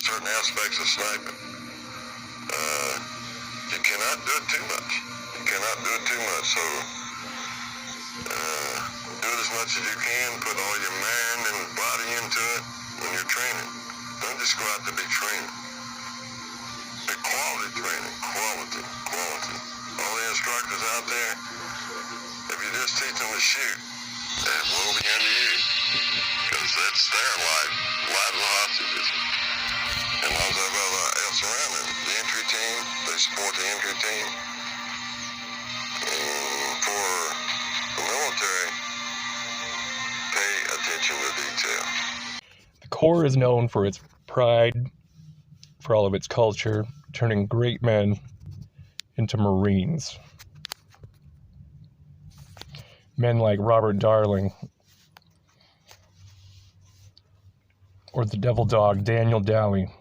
certain aspects of sniping. You cannot do it too much. So do it as much as you can. Put all your mind and body into it when you're training. Don't just go out to be training. Be quality training. Quality. All the instructors out there, if you just teach them to shoot, that will be into you. Because that's their lives of hostages. And lots of else around it. The entry team, they support the entry team. And for the military, pay attention to detail. The Corps is known for its pride, for all of its culture, turning great men into Marines. Men like Robert Darling, or the devil dog Daniel Daly,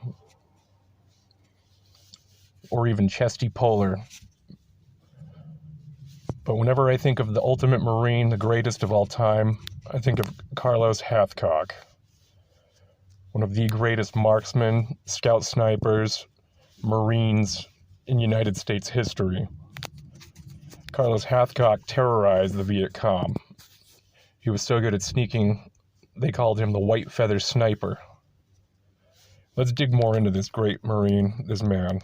or even Chesty Puller. But whenever I think of the ultimate Marine, the greatest of all time, I think of Carlos Hathcock, one of the greatest marksmen, scout snipers, Marines in United States history. Carlos Hathcock terrorized the Viet Cong. He was so good at sneaking, they called him the White Feather Sniper. Let's dig more into this great Marine, this man.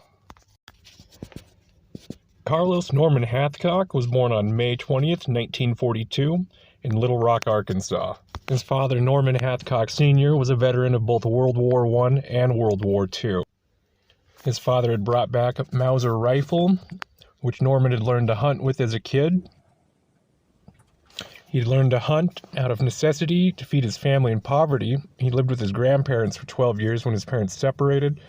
Carlos Norman Hathcock was born on May 20th, 1942, in Little Rock, Arkansas. His father, Norman Hathcock Sr., was a veteran of both World War I and World War II. His father had brought back a Mauser rifle, which Norman had learned to hunt with as a kid. He learned to hunt out of necessity to feed his family in poverty. He lived with his grandparents for 12 years when his parents separated.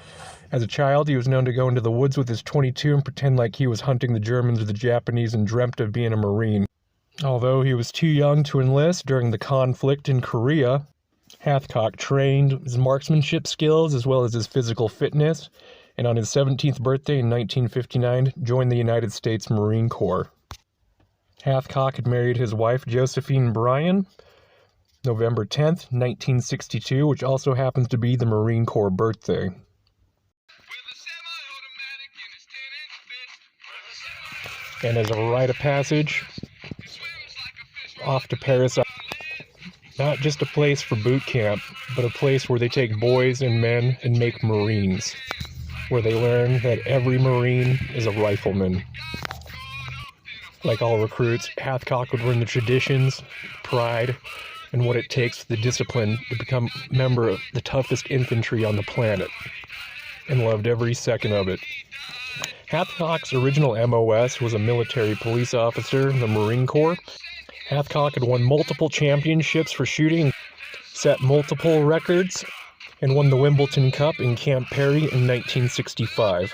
As a child, he was known to go into the woods with his .22 and pretend like he was hunting the Germans or the Japanese and dreamt of being a Marine. Although he was too young to enlist during the conflict in Korea, Hathcock trained his marksmanship skills as well as his physical fitness, and on his 17th birthday in 1959, joined the United States Marine Corps. Hathcock had married his wife, Josephine Bryan, November 10th, 1962, which also happens to be the Marine Corps birthday. And as a rite of passage, off to Paris, not just a place for boot camp, but a place where they take boys and men and make Marines, where they learn that every Marine is a rifleman. Like all recruits, Hathcock would learn the traditions, pride, and what it takes for the discipline to become a member of the toughest infantry on the planet, and loved every second of it. Hathcock's original MOS was a military police officer in the Marine Corps. Hathcock had won multiple championships for shooting, set multiple records, and won the Wimbledon Cup in Camp Perry in 1965.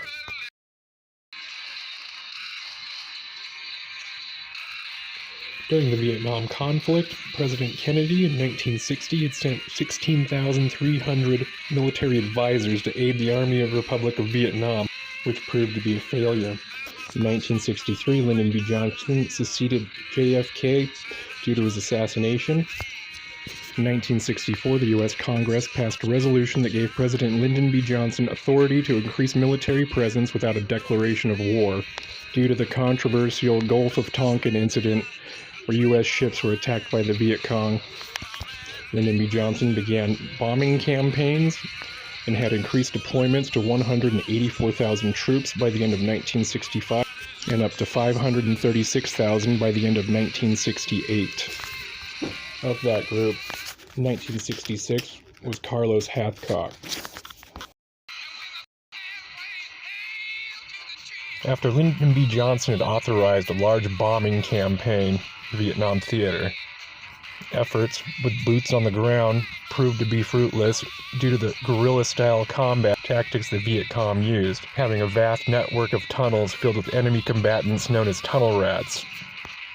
During the Vietnam conflict, President Kennedy in 1960 had sent 16,300 military advisors to aid the Army of the Republic of Vietnam, which proved to be a failure. In 1963, Lyndon B. Johnson succeeded JFK due to his assassination. In 1964, the U.S. Congress passed a resolution that gave President Lyndon B. Johnson authority to increase military presence without a declaration of war, due to the controversial Gulf of Tonkin incident where U.S. ships were attacked by the Viet Cong. Lyndon B. Johnson began bombing campaigns and had increased deployments to 184,000 troops by the end of 1965 and up to 536,000 by the end of 1968. Of that group, 1966 was Carlos Hathcock. After Lyndon B. Johnson had authorized a large bombing campaign in the Vietnam theater, efforts with boots on the ground proved to be fruitless due to the guerrilla-style combat tactics the Viet Cong used, having a vast network of tunnels filled with enemy combatants known as tunnel rats.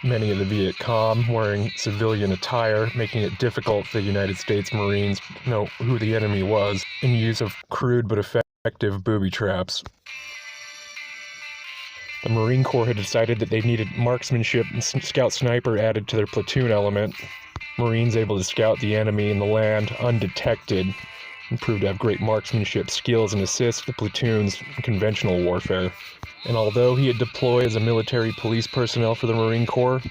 Many of the Viet Cong wearing civilian attire, making it difficult for the United States Marines to know who the enemy was, in use of crude but effective booby traps. The Marine Corps had decided that they needed marksmanship and scout sniper added to their platoon element. Marines able to scout the enemy in the land undetected and proved to have great marksmanship skills and assist the platoons in conventional warfare. And although he had deployed as a military police personnel for the Marine Corps,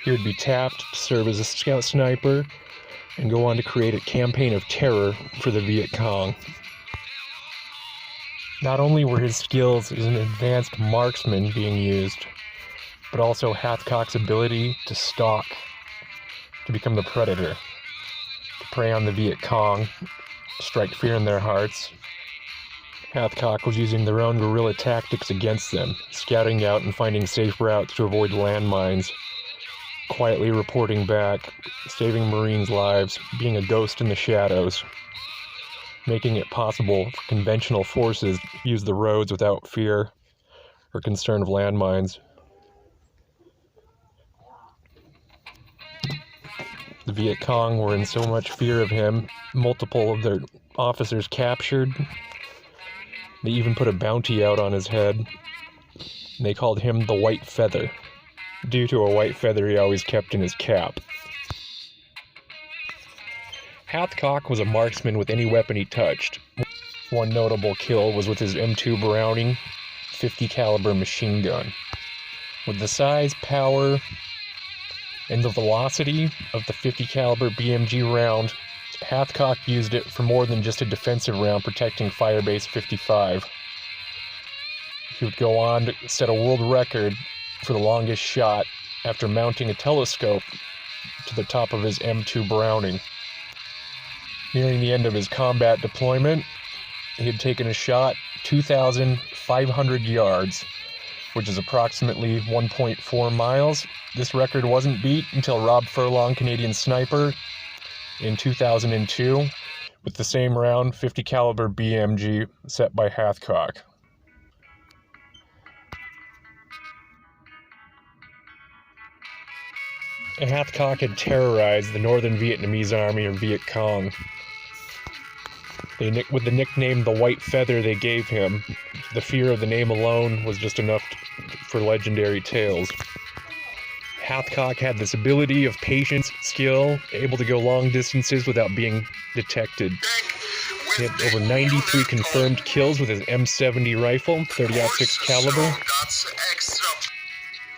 he would be tapped to serve as a scout sniper and go on to create a campaign of terror for the Viet Cong. Not only were his skills as an advanced marksman being used, but also Hathcock's ability to stalk, to become the predator, to prey on the Viet Cong, strike fear in their hearts. Hathcock was using their own guerrilla tactics against them, scouting out and finding safe routes to avoid landmines, quietly reporting back, saving Marines' lives, being a ghost in the shadows, making it possible for conventional forces to use the roads without fear or concern of landmines. The Viet Cong were in so much fear of him, multiple of their officers captured. They even put a bounty out on his head. They called him the White Feather, due to a white feather he always kept in his cap. Hathcock was a marksman with any weapon he touched. One notable kill was with his M2 Browning 50 caliber machine gun. With the size, power, and the velocity of the 50 caliber BMG round, Hathcock used it for more than just a defensive round protecting Firebase 55. He would go on to set a world record for the longest shot after mounting a telescope to the top of his M2 Browning. Nearing the end of his combat deployment, he had taken a shot 2,500 yards, which is approximately 1.4 miles. This record wasn't beat until Rob Furlong, Canadian sniper, in 2002, with the same round 50 caliber BMG set by Hathcock. Hathcock had terrorized the Northern Vietnamese Army, or Viet Cong. With the nickname the White Feather they gave him, the fear of the name alone was just enough for legendary tales. Hathcock had this ability of patience, skill, able to go long distances without being detected. He had over 93 confirmed kills with his M70 rifle, 30-06 caliber.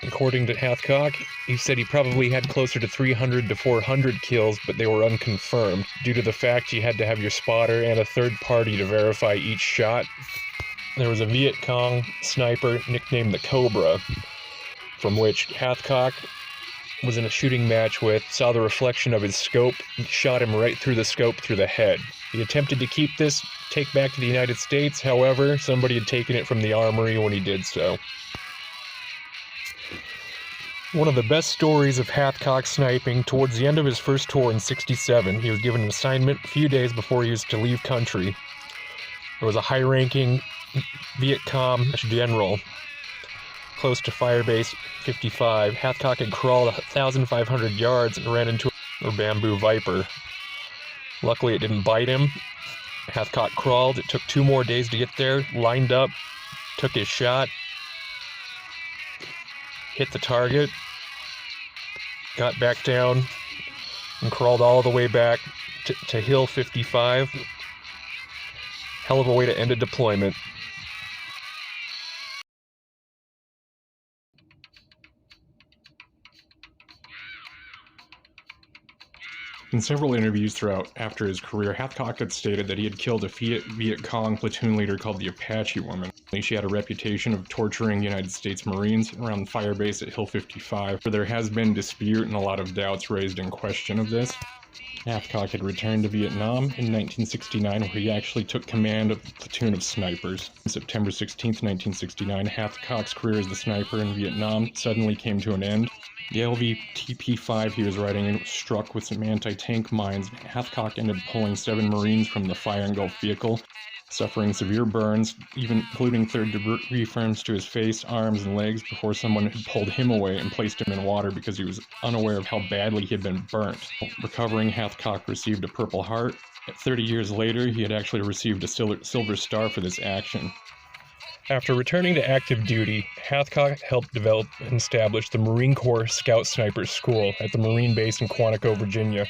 According to Hathcock, he said he probably had closer to 300 to 400 kills, but they were unconfirmed, due to the fact you had to have your spotter and a third party to verify each shot. There was a Viet Cong sniper nicknamed the Cobra, from which Hathcock was in a shooting match with, saw the reflection of his scope, and shot him right through the scope through the head. He attempted to keep this, take back to the United States, however, somebody had taken it from the armory when he did so. One of the best stories of Hathcock sniping, towards the end of his first tour in '67, he was given an assignment a few days before he was to leave country. There was a high-ranking Viet Cong general close to Firebase 55. Hathcock had crawled 1,500 yards and ran into a bamboo viper. Luckily, it didn't bite him. Hathcock crawled. It took 2 more days to get there, lined up, took his shot, hit the target, got back down, and crawled all the way back to Hill 55. Hell of a way to end a deployment. In several interviews throughout after his career, Hathcock had stated that he had killed a Viet Cong platoon leader called the Apache Woman. She had a reputation of torturing United States Marines around the firebase at Hill 55, where there has been dispute and a lot of doubts raised in question of this. Hathcock had returned to Vietnam in 1969, where he actually took command of a platoon of snipers. On September 16, 1969, Hathcock's career as the sniper in Vietnam suddenly came to an end. The LVTP-5 he was riding in was struck with some anti-tank mines. Hathcock ended up pulling 7 Marines from the fire-engulfed vehicle, suffering severe burns, even including third-degree burns to his face, arms, and legs, before someone had pulled him away and placed him in water because he was unaware of how badly he had been burnt. Recovering, Hathcock received a Purple Heart. 30 years later, he had actually received a Silver Star for this action. After returning to active duty, Hathcock helped develop and establish the Marine Corps Scout Sniper School at the Marine Base in Quantico, Virginia.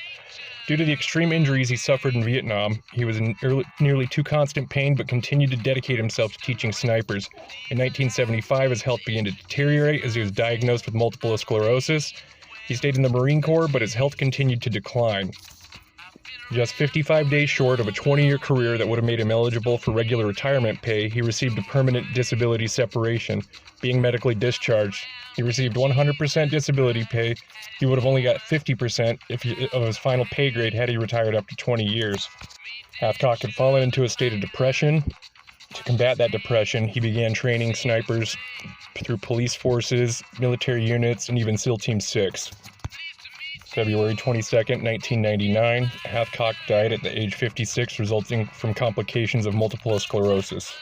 Due to the extreme injuries he suffered in Vietnam, he was in nearly too constant pain but continued to dedicate himself to teaching snipers. In 1975, his health began to deteriorate as he was diagnosed with multiple sclerosis. He stayed in the Marine Corps, but his health continued to decline. Just 55 days short of a 20-year career that would have made him eligible for regular retirement pay, he received a permanent disability separation, being medically discharged. He received 100% disability pay. He would have only got 50% of his final pay grade had he retired after 20 years. Hathcock had fallen into a state of depression. To combat that depression, he began training snipers through police forces, military units, and even SEAL Team 6. February 22nd, 1999, Hathcock died at the age 56, resulting from complications of multiple sclerosis.